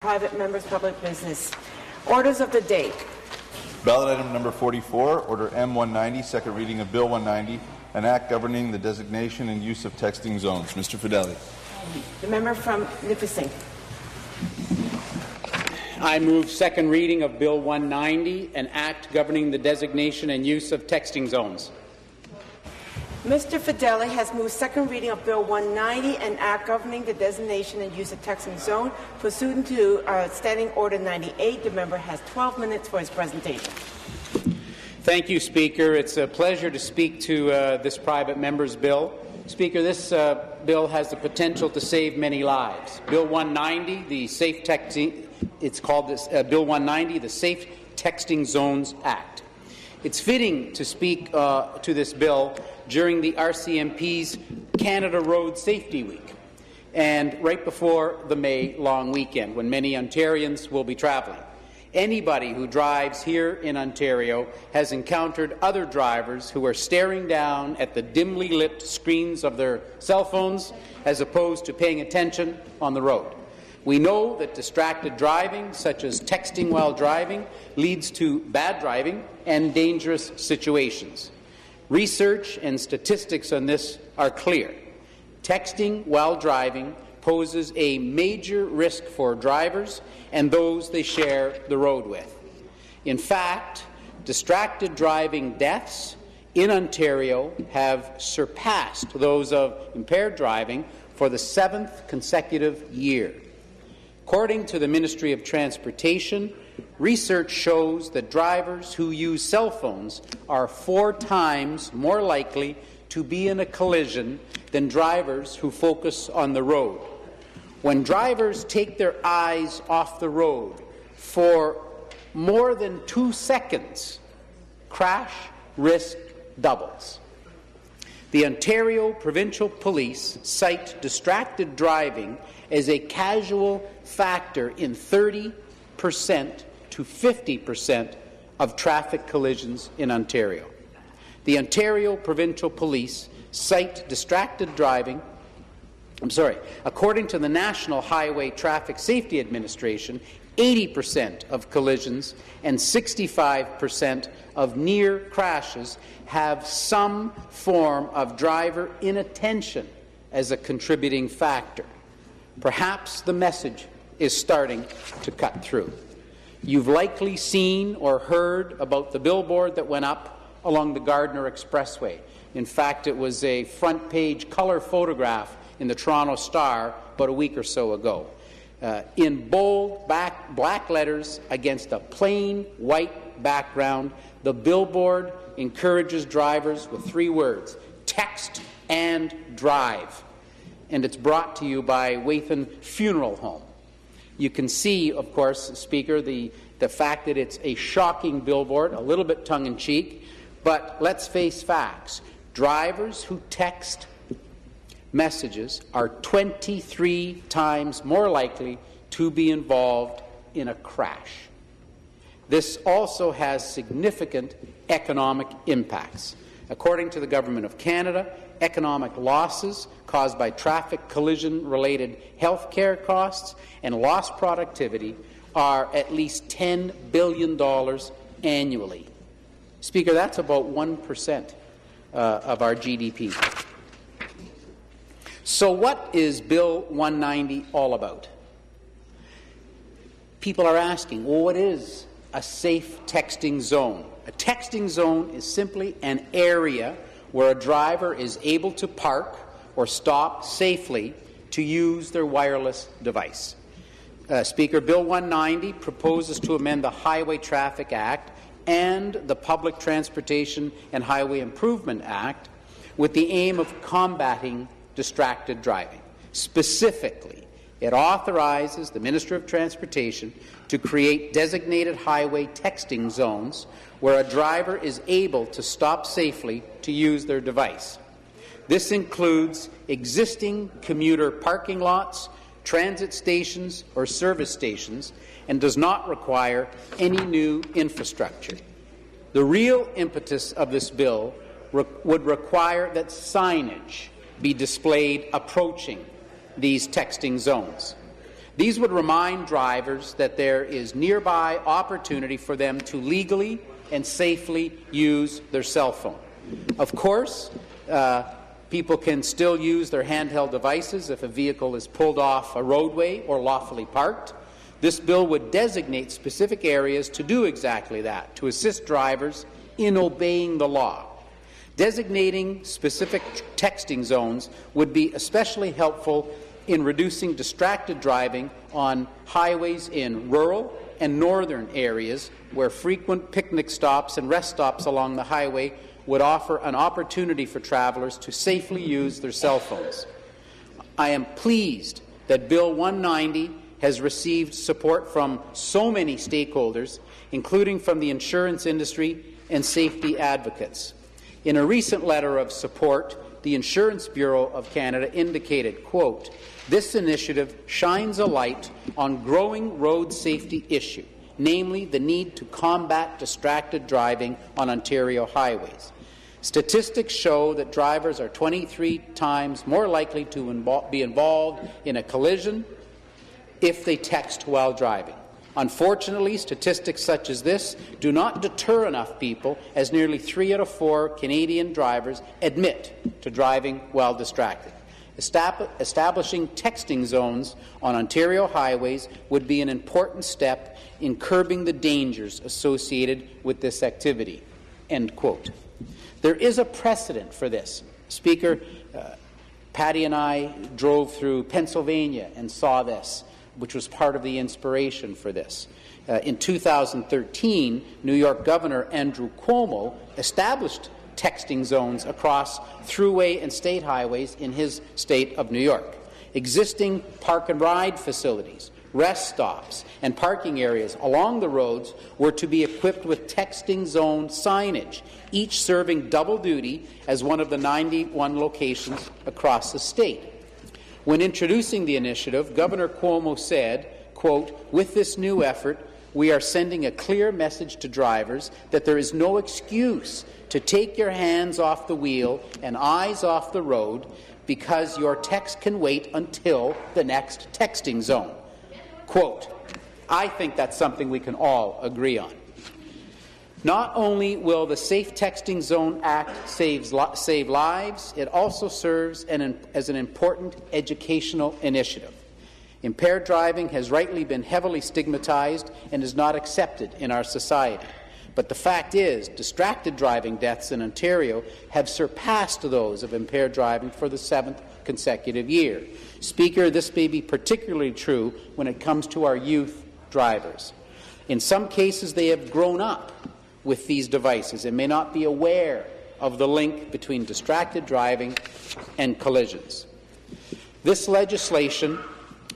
private members' public business. Orders of the day. Ballot item number 44, Order M190, second reading of Bill 190, an act governing the designation and use of texting zones. Mr. Fedeli. The member from Nipissing. I move second reading of Bill 190, an act governing the designation and use of texting zones. Mr. Fedeli has moved second reading of Bill 190, an act governing the designation and use of texting zone. Pursuant to Standing Order 98, the member has 12 minutes for his presentation. Thank you, Speaker. It's a pleasure to speak to this private member's bill. Speaker, this bill has the potential to save many lives. Bill 190, the Safe Texting, it's called this Bill 190, the Safe Texting Zones Act. It's fitting to speak to this bill during the RCMP's Canada Road Safety Week and right before the May long weekend, when many Ontarians will be travelling. Anybody who drives here in Ontario has encountered other drivers who are staring down at the dimly lit screens of their cell phones as opposed to paying attention on the road. We know that distracted driving, such as texting while driving, leads to bad driving and dangerous situations. Research and statistics on this are clear. Texting while driving poses a major risk for drivers and those they share the road with. In fact, distracted driving deaths in Ontario have surpassed those of impaired driving for the 7th consecutive year. According to the Ministry of Transportation, research shows that drivers who use cell phones are 4 times more likely to be in a collision than drivers who focus on the road. When drivers take their eyes off the road for more than 2 seconds, crash risk doubles. The Ontario Provincial Police cite distracted driving as a casual factor in 30% to 50% of traffic collisions in Ontario. The Ontario Provincial Police cite distracted driving. According to the National Highway Traffic Safety Administration, 80% of collisions and 65% of near crashes have some form of driver inattention as a contributing factor. Perhaps the message is starting to cut through. You've likely seen or heard about the billboard that went up along the Gardiner Expressway. In fact, it was a front-page colour photograph in the Toronto Star about a week or so ago. In bold black letters against a plain white background, the billboard encourages drivers with 3 words: text and drive. And it's brought to you by Wathan Funeral Home. You can see, of course, Speaker, the fact that it's a shocking billboard, a little bit tongue-in-cheek, but let's face facts. Drivers who text messages are 23 times more likely to be involved in a crash. This also has significant economic impacts. According to the Government of Canada, economic losses caused by traffic collision-related health care costs and lost productivity are at least $10 billion annually. Speaker, that's about 1% of our GDP. So what is Bill 190 all about? People are asking, well, what is a safe texting zone? A texting zone is simply an area where a driver is able to park or stop safely to use their wireless device. Speaker, Bill 190 proposes to amend the Highway Traffic Act and the Public Transportation and Highway Improvement Act with the aim of combating distracted driving. Specifically, it authorizes the Minister of Transportation to create designated highway texting zones where a driver is able to stop safely to use their device. This includes existing commuter parking lots, transit stations or service stations, and does not require any new infrastructure. The real impetus of this bill would require that signage be displayed approaching these texting zones. These would remind drivers that there is nearby opportunity for them to legally and safely use their cell phone. Of course, people can still use their handheld devices if a vehicle is pulled off a roadway or lawfully parked. This bill would designate specific areas to do exactly that, to assist drivers in obeying the law. Designating specific texting zones would be especially helpful in reducing distracted driving on highways in rural and northern areas where frequent picnic stops and rest stops along the highway would offer an opportunity for travelers to safely use their cell phones. I am pleased that Bill 190 has received support from so many stakeholders, including from the insurance industry and safety advocates. In a recent letter of support, the Insurance Bureau of Canada indicated, quote, "This initiative shines a light on growing road safety issue, namely the need to combat distracted driving on Ontario highways. Statistics show that drivers are 23 times more likely to be involved in a collision if they text while driving. Unfortunately, statistics such as this do not deter enough people, as nearly 3 out of 4 Canadian drivers admit to driving while distracted. Establishing texting zones on Ontario highways would be an important step in curbing the dangers associated with this activity." End quote. There is a precedent for this. Speaker, Patty and I drove through Pennsylvania and saw this, which was part of the inspiration for this. In 2013, New York Governor Andrew Cuomo established texting zones across thruway and state highways in his state of New York. Existing park-and-ride facilities, rest stops, and parking areas along the roads were to be equipped with texting zone signage, each serving double duty as one of the 91 locations across the state. When introducing the initiative, Governor Cuomo said, quote, "With this new effort, we are sending a clear message to drivers that there is no excuse to take your hands off the wheel and eyes off the road because your text can wait until the next texting zone." Quote, I think that's something we can all agree on. Not only will the Safe Texting Zone Act save lives, it also serves as an important educational initiative. Impaired driving has rightly been heavily stigmatized and is not accepted in our society. But the fact is, distracted driving deaths in Ontario have surpassed those of impaired driving for the 7th consecutive year. Speaker, this may be particularly true when it comes to our youth drivers. In some cases, they have grown up with these devices and may not be aware of the link between distracted driving and collisions. This legislation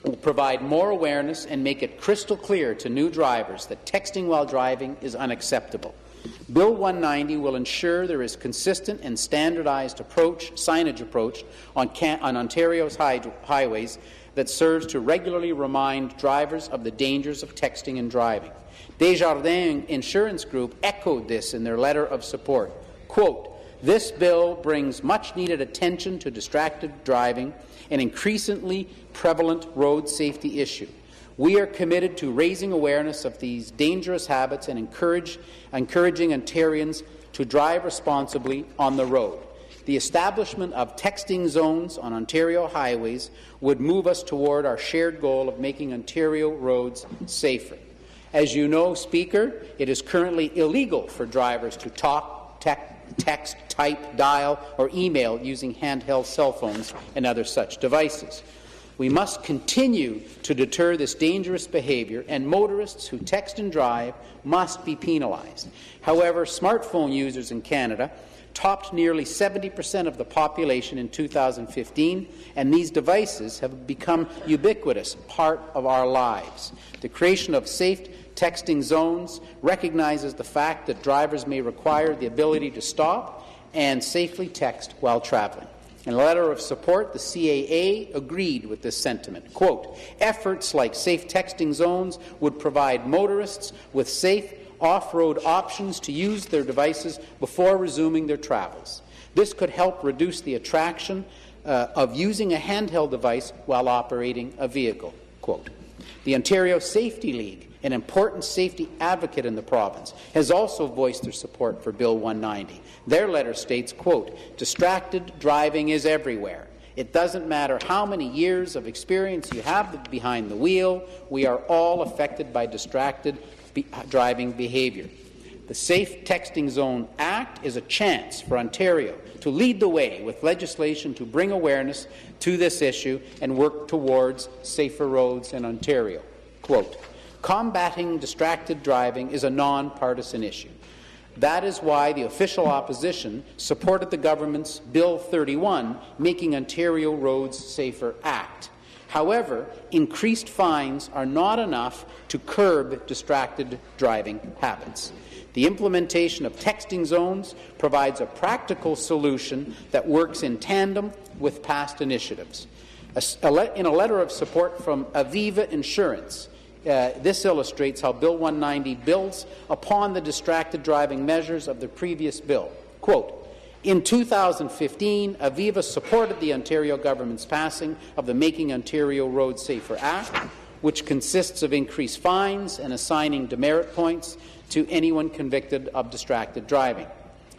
will provide more awareness and make it crystal clear to new drivers that texting while driving is unacceptable. Bill 190 will ensure there is consistent and standardized signage approach on Ontario's highways that serves to regularly remind drivers of the dangers of texting and driving. Desjardins Insurance Group echoed this in their letter of support. Quote, "This bill brings much-needed attention to distracted driving, an increasingly prevalent road safety issue. We are committed to raising awareness of these dangerous habits and encouraging Ontarians to drive responsibly on the road. The establishment of texting zones on Ontario highways would move us toward our shared goal of making Ontario roads safer." As you know, Speaker, it is currently illegal for drivers to talk, text, type, dial, or email using handheld cell phones and other such devices. We must continue to deter this dangerous behaviour, and motorists who text and drive must be penalized. However, smartphone users in Canada topped nearly 70% of the population in 2015, and these devices have become ubiquitous part of our lives. The creation of safe texting zones recognizes the fact that drivers may require the ability to stop and safely text while traveling. In a letter of support, the CAA agreed with this sentiment. Quote, "Efforts like safe texting zones would provide motorists with safe off-road options to use their devices before resuming their travels. This could help reduce the attraction of using a handheld device while operating a vehicle." Quote. The Ontario Safety League, an important safety advocate in the province, has also voiced their support for Bill 190. Their letter states, quote, "Distracted driving is everywhere. It doesn't matter how many years of experience you have behind the wheel, we are all affected by distracted driving behaviour. The Safe Texting Zone Act is a chance for Ontario to lead the way with legislation to bring awareness to this issue and work towards safer roads in Ontario." Quote, "Combating distracted driving is a non-partisan issue. That is why the official opposition supported the government's Bill 31, Making Ontario Roads Safer Act. However, increased fines are not enough to curb distracted driving habits. The implementation of texting zones provides a practical solution that works in tandem with past initiatives. In a letter of support from Aviva Insurance, this illustrates how Bill 190 builds upon the distracted driving measures of the previous bill. Quote, "In 2015, Aviva supported the Ontario government's passing of the Making Ontario Roads Safer Act, which consists of increased fines and assigning demerit points to anyone convicted of distracted driving.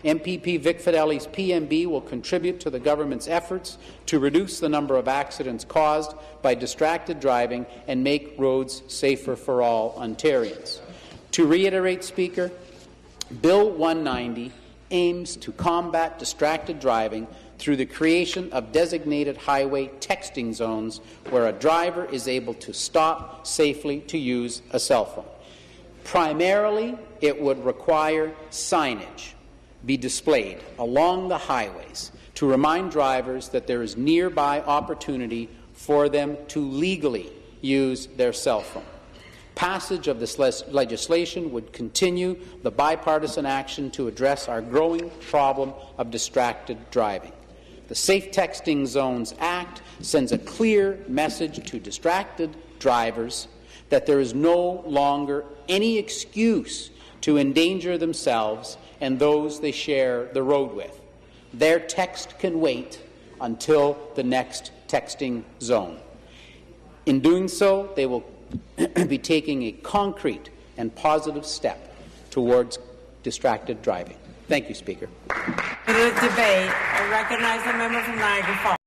MPP Vic Fedeli's PMB will contribute to the government's efforts to reduce the number of accidents caused by distracted driving and make roads safer for all Ontarians." To reiterate, Speaker, Bill 190 aims to combat distracted driving through the creation of designated highway texting zones where a driver is able to stop safely to use a cell phone. Primarily, it would require signage be displayed along the highways to remind drivers that there is nearby opportunity for them to legally use their cell phone. Passage of this legislation would continue the bipartisan action to address our growing problem of distracted driving. The Safe Texting Zones Act sends a clear message to distracted drivers that there is no longer any excuse to endanger themselves and those they share the road with. Their text can wait until the next texting zone. In doing so, they will be taking a concrete and positive step towards distracted driving. Thank you, Speaker. For the debate, I recognize the member from Niagara Falls.